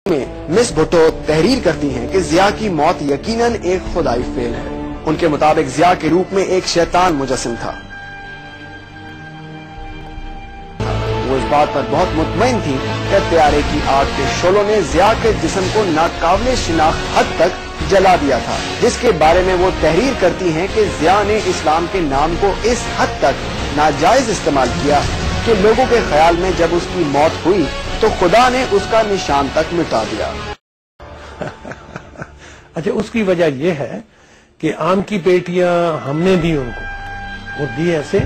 میں مس بھٹو تحریر کرتی ہیں کہ ضیاء کی موت یقیناً ایک خدائی فعل ہے۔ ان کے مطابق ضیاء کے روپ میں ایک شیطان مجسم تھا۔ وہ اس بات پر بہت مطمئن تھی کہ طیارے کی آگ کے شعلوں نے ضیاء کے جسم کو ناقابل شناخت حد تک جلا دیا تھا، جس کے بارے میں وہ تحریر کرتی ہیں کہ ضیاء نے اسلام کے نام کو اس حد تک ناجائز استعمال کیا کہ لوگوں کے خیال میں جب اس کی موت ہوئی تو خدا نے اس کا نشان تک مٹا دیا۔ اچھا، اس کی وجہ یہ ہے کہ آم کی پیٹیاں ہم نے دی ان کو، اور دی ایسے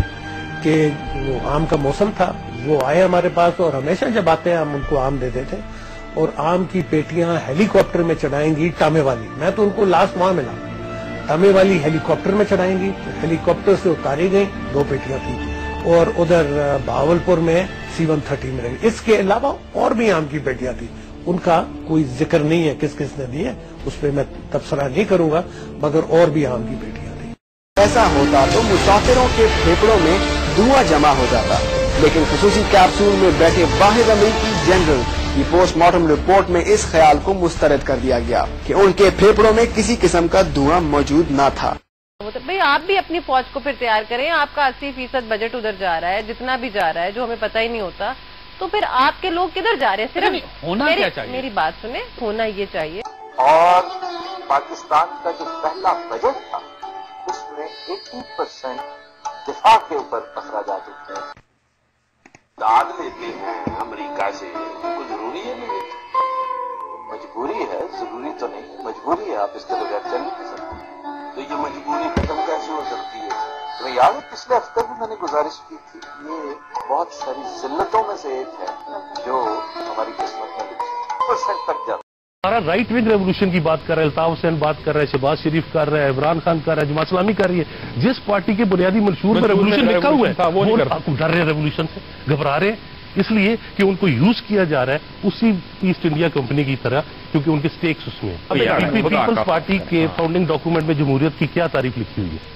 کہ وہ آم کا موسم تھا، وہ آئے ہمارے پاس، اور ہمیشہ جب آتے ہیں ہم ان کو آم دیتے تھے، اور آم کی پیٹیاں ہیلی کاپٹر میں چڑھائیں گی ٹامے والی۔ میں تو ان کو لاسٹ وہاں ملا، ٹامے والی ہیلی کاپٹر میں چڑھائیں گی، ہیلی کاپٹر سے اتاری گئی، 2 پیٹیاں تھیں، اور ادھر بہاولپور میں C-130 میں رہی۔ اس کے علاوہ اور بھی آم کی پیٹیاں تھیں، ان کا کوئی ذکر نہیں ہے کس کس نے دی ہے، اس پہ میں تبصرہ نہیں کروں گا، مگر اور بھی آم کی پیٹیاں تھیں۔ ایسا ہوتا تو مسافروں کے پھیپھڑوں میں دھواں جمع ہو جاتا، لیکن خصوصی کیپسول میں بیٹھے واحد امریکی جنرل کی پوسٹ مارٹم رپورٹ میں اس خیال کو مسترد کر دیا گیا کہ ان کے پھیپھڑوں میں کسی قسم کا دھواں موجود نہ تھا۔ بھئی آپ بھی اپنی فوج کو پھر تیار کریں، آپ کا 80% بجٹ ادھر جا رہا ہے، جتنا بھی جا رہا ہے جو ہمیں پتہ ہی نہیں ہوتا، تو پھر آپ کے لوگ کدھر جا رہے ہیں؟ صرف ہونا کیا چاہیے؟ میری بات سنیں، ہونا یہ چاہیے۔ اور پاکستان کا جو پہلا بجٹ تھا اس میں 80% دفاع کے اوپر اخراجات ہوتے ہیں۔ داد لیتے ہیں امریکہ سے، کو ضروری ہے نہیں، مجبوری ہے، ضروری تو نہیں، مجبوری ہے، آپ اس کے بغیر چل نہیں سکتے، تو یہ مجبوری ختم کیسے ہو سکتی ہے؟ تمہیں یاد ہے پچھلے ہفتے بھی میں نے گزارش کی تھی، یہ بہت ساری ذلتوں میں سے ایک ہے جو ہماری قسمت میں لکھی ہے، % تک جاتا۔ ہمارا رائٹ ونگ ریولوشن کی بات کر رہا ہے، الطاف حسین بات کر رہا ہے، شہباز شریف کر رہا ہے، عمران خان کر رہا ہے، جماعت اسلامی کر رہی ہے۔ جس پارٹی کے بنیادی منشور میں ریولوشن لکھا ہوا ہے وہ ڈر رہے ہیں، ریولوشن سے گھبرا رہے ہیں، اس لیے کہ ان کو یوز کیا جا رہا ہے اسی ایسٹ انڈیا کمپنی کی طرح، کیونکہ ان کے سٹیکس اس میں ہیں۔ پیپلز پارٹی کے فاؤنڈنگ ڈاکومنٹ میں جمہوریت کی کیا تعریف لکھی ہوئی ہے؟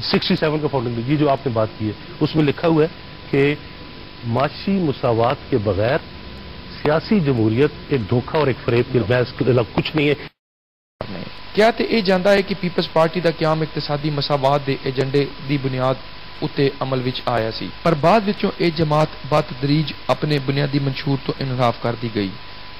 67 کا فاؤنڈنگ، یہ جو آپ نے بات کی ہے اس میں لکھا ہوا ہے کہ معاشی مساوات کے بغیر سیاسی جمہوریت ایک دھوکہ اور ایک فریب کے محض کچھ نہیں ہے۔ کیا تے یہ جانتا ہے کہ پیپلز پارٹی دا قیام اقتصادی مساوات دے ایجنڈے دی بنیاد اتے عمل وچ آیا سی، پر بعد وچوں اے جماعت بتدریج اپنے بنیادی منشور تو انحراف کر دی گئی،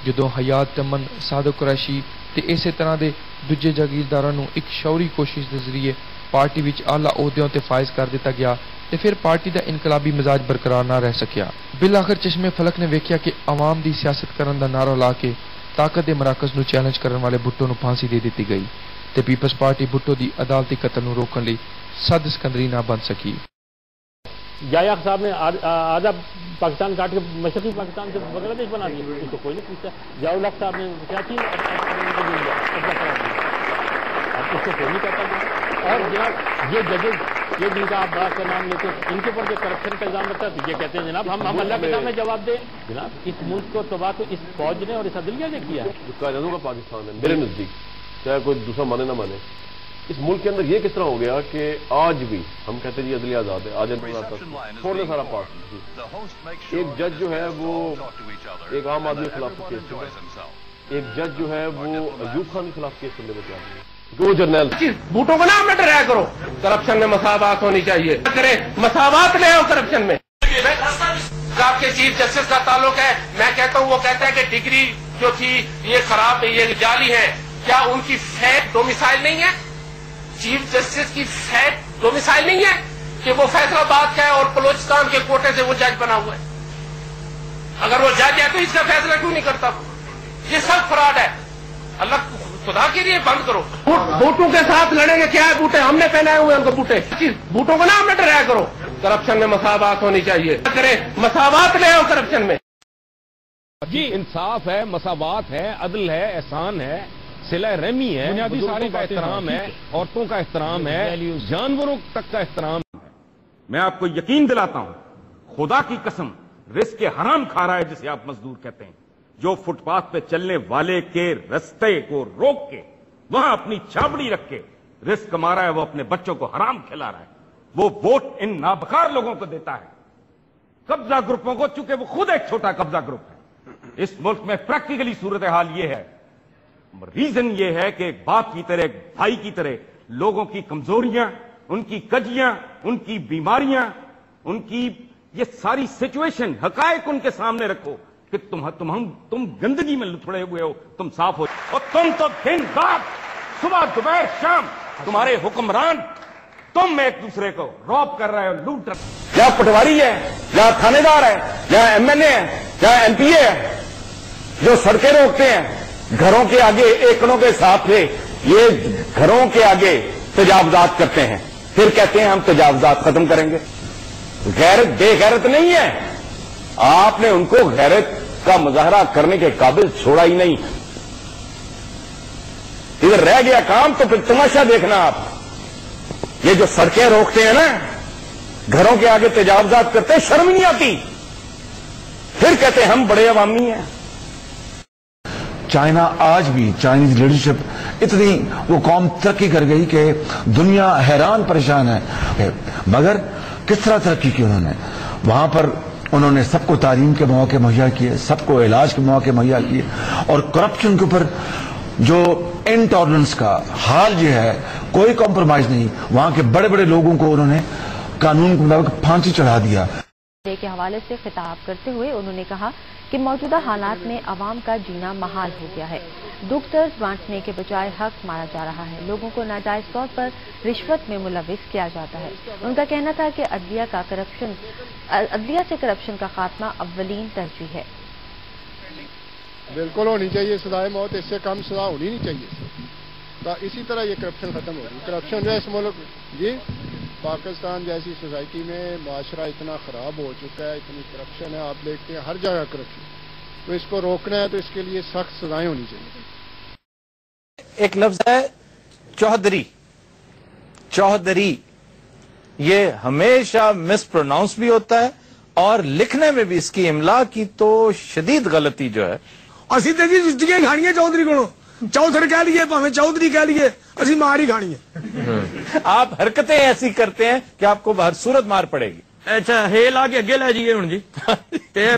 جدوں حیات چمن، صادق قریشی تے اسی طرح دے دوجے جاگیرداراں نوں ایک شعوری کوشش دے ذریعے پارٹی وچ اعلی عہدیاں تے فائز کر دیتا گیا، تے پھر پارٹی دا انقلابی مزاج برقرار نہ رہ سکیا۔ بالآخر چشمے فلک نے ویکھیا کہ عوام دی سیاست کرن دا نعرہ لا کے طاقت دے مراکز نو چیلنج کرن والے بھٹو نو پھانسی دے دتی گئی، تے پیپلز پارٹی بھٹو دی عدالتی قتل نو روکن لئی سد سکندری نہ بن سکی۔ یحییٰ صاحب نے آدھا پاکستان کاٹ کے مشرقی پاکستان سے بنگلہ دیش بنا دیا، اس کو کوئی نہیں پوچھتا۔ ضیاء الحق صاحب نے کیا چیز اس کو کوئی نہیں کہتا۔ اور جناب یہ ججز، یہ جن کا آپ بات کا نام لیتے ہیں، ان کے اوپر جو کرپشن کا الزام رکھتا ہے، یہ کہتے ہیں جناب ہم اللہ کے سامنے جواب دیں۔ جناب اس ملک کو تباہ تو اس فوج نے اور اس عدلیہ نے کیا ہے۔ قائدوں کا پاکستان ہے میرے نزدیک، چاہے کوئی دوسرا مانے نہ مانے۔ اس ملک کے اندر یہ کس طرح ہو گیا کہ آج بھی ہم کہتے ہیں جی عدلیہ آزاد ہے، آج فوراً سارا پاس۔ ایک جج جو ہے وہ ایک عام آدمی کے خلاف کیس چل رہا ہے، ایک جج جو ہے وہ ایوب خان کے خلاف کیس چلنے میں تیار ہے، وہ جرنیل۔ بھٹو کو نام نہ ڈرایا کرو، کرپشن میں مساوات ہونی چاہیے، کرے مساوات لے آؤ کرپشن میں۔ آپ کے چیف جسٹس کا تعلق ہے، میں کہتا ہوں، وہ کہتا ہے کہ ڈگری جو تھی یہ خراب ہے، یہ جعلی ہے، کیا ان کی فیک ڈومیسائل نہیں ہے؟ چیف جسٹس کی فیک ڈومیسائل نہیں ہے کہ وہ فیصلہ آباد کا ہے اور بلوچستان کے کوٹے سے وہ جج بنا ہوا ہے؟ اگر وہ جج ہے تو اس کا فیصلہ کیوں نہیں کرتا؟ یہ سب فراڈ ہے، اللہ خدا کے لیے بند کرو۔ بوٹوں کے ساتھ لڑیں گے، کیا ہے بوٹے؟ ہم نے پہنائے ہوئے ان کو بوٹے۔ بوٹوں کو نام نہ ڈرایا کرو، کرپشن میں مساوات ہونی چاہیے، کرے مساوات لے آؤ کرپشن میں۔ جی انصاف ہے، مساوات ہے، عدل ہے، احسان ہے، صلہ رحمی ہے، بزرگوں کا احترام ہے، عورتوں کا احترام ہے، جانوروں تک کا احترام ہے۔ میں آپ کو یقین دلاتا ہوں، خدا کی قسم، رزق حرام کھا رہا ہے جسے آپ مزدور کہتے ہیں، جو فٹ پاتھ پہ چلنے والے کے رستے کو روک کے وہاں اپنی چھابڑی رکھ کے رزق کما رہا ہے، وہ اپنے بچوں کو حرام کھلا رہا ہے، وہ ووٹ ان نابکار لوگوں کو دیتا ہے، قبضہ گروپوں کو، چونکہ وہ خود ایک چھوٹا قبضہ گروپ ہے۔ اس ملک میں پریکٹیکلی صورتحال یہ ہے، ریزن یہ ہے کہ ایک باپ کی طرح، ایک بھائی کی طرح لوگوں کی کمزوریاں، ان کی کجیاں، ان کی بیماریاں، ان کی یہ ساری سچویشن، حقائق ان کے سامنے رکھو کہ تم گندگی میں لتھڑے ہوئے ہو، تم صاف ہو، اور تم تو دن رات صبح دوپہر شام تمہارے حکمران، تم ایک دوسرے کو روب کر رہے ہو، لوٹ رہے ہو، یا پٹواری ہے، یا تھانے دار ہے، یا ایم ایل اے ہے، یا ایم پی اے ہے، جو سڑکیں روکتے ہیں گھروں کے آگے ایکڑوں کے حساب سے، یہ گھروں کے آگے تجاوزات کرتے ہیں، پھر کہتے ہیں ہم تجاوزات ختم کریں گے۔ غیرت بے غیرت نہیں ہے، آپ نے ان کو غیرت کا مظاہرہ کرنے کے قابل چھوڑا ہی نہیں، ادھر رہ گیا کام تو پھر تماشا دیکھنا آپ۔ یہ جو سڑکیں روکتے ہیں نا، گھروں کے آگے تجاوزات کرتے ہیں، شرم نہیں آتی، پھر کہتے ہیں ہم بڑے عوامی ہیں۔ چائنا آج بھی، چائنیز لیڈرشپ اتنی وہ قوم ترقی کر گئی کہ دنیا حیران پریشان ہے، مگر کس طرح ترقی کی انہوں نے؟ وہاں پر انہوں نے سب کو تعلیم کے مواقع مہیا کیے، سب کو علاج کے مواقع مہیا کیے، اور کرپشن کے اوپر جو انٹالرنس کا حال جو ہے، کوئی کمپرومائز نہیں، وہاں کے بڑے بڑے لوگوں کو انہوں نے قانون کے مطابق پھانسی چڑھا دیا۔ کے حوالے سے خطاب کرتے ہوئے انہوں نے کہا کہ موجودہ حالات میں عوام کا جینا محال ہو گیا ہے، دکھ درد بانٹنے کے بجائے حق مارا جا رہا ہے، لوگوں کو ناجائز طور پر رشوت میں ملوث کیا جاتا ہے۔ ان کا کہنا تھا کہ عدلیہ سے کرپشن کا خاتمہ اولین ترجیح ہے۔ بالکل ہونی چاہیے سزائے موت، اس سے کم سزا ہونی نہیں چاہیے، تو اسی طرح یہ کرپشن ختم ہوگی۔ کرپشن جو ہے اس ملک، جی پاکستان جیسی سوسائٹی میں معاشرہ اتنا خراب ہو چکا ہے، اتنی کرپشن ہے، آپ دیکھتے ہیں ہر جگہ کرپشن، تو اس کو روکنا ہے تو اس کے لیے سخت سزائیں ہونی چاہیے۔ ایک لفظ ہے چوہدری، چوہدری، یہ ہمیشہ مس پروناؤنس بھی ہوتا ہے اور لکھنے میں بھی اس کی املا کی تو شدید غلطی جو ہے۔ اسی تے جی کھانی ہے چودھری کو، چودھر کہہ لیے پاویں چودھری کہہ لیے، اسی مار ہی کھانی ہے۔ آپ حرکتیں ایسی کرتے ہیں کہ آپ کو ہر صورت مار پڑے گی۔ اچھا ہے لا کے اگے لے جائیے ہوں جی،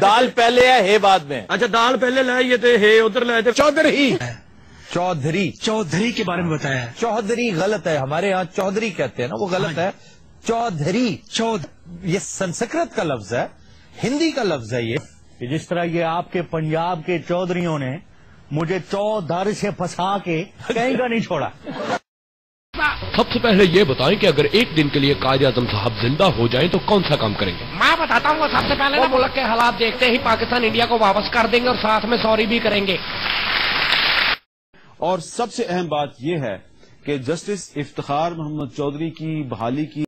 دال پہلے ہے ہے بعد میں۔ اچھا دال پہلے لائیے تے ہے ادھر لائے تے چودھری، چودھری، چودھری کے بارے میں بتایا ہے۔ چودھری غلط ہے، ہمارے ہاں چودھری کہتے ہیں نا، وہ غلط ہے، چودھری، یہ سنسکرت کا لفظ ہے، ہندی کا لفظ ہے یہ، کہ جس طرح یہ آپ کے پنجاب کے چودھریوں نے مجھے چودھر سے پھنسا کے کہیں کا نہیں چھوڑا۔ سب سے پہلے یہ بتائیں کہ اگر ایک دن کے لیے قائد اعظم صاحب زندہ ہو جائیں تو کون سا کام کریں گے؟ میں بتاتا ہوں، سب سے پہلے ملک کے حالات دیکھتے ہی پاکستان انڈیا کو واپس کر دیں گے اور ساتھ میں سوری بھی کریں گے۔ اور سب سے اہم بات یہ ہے کہ جسٹس افتخار محمد چودھری کی بحالی کی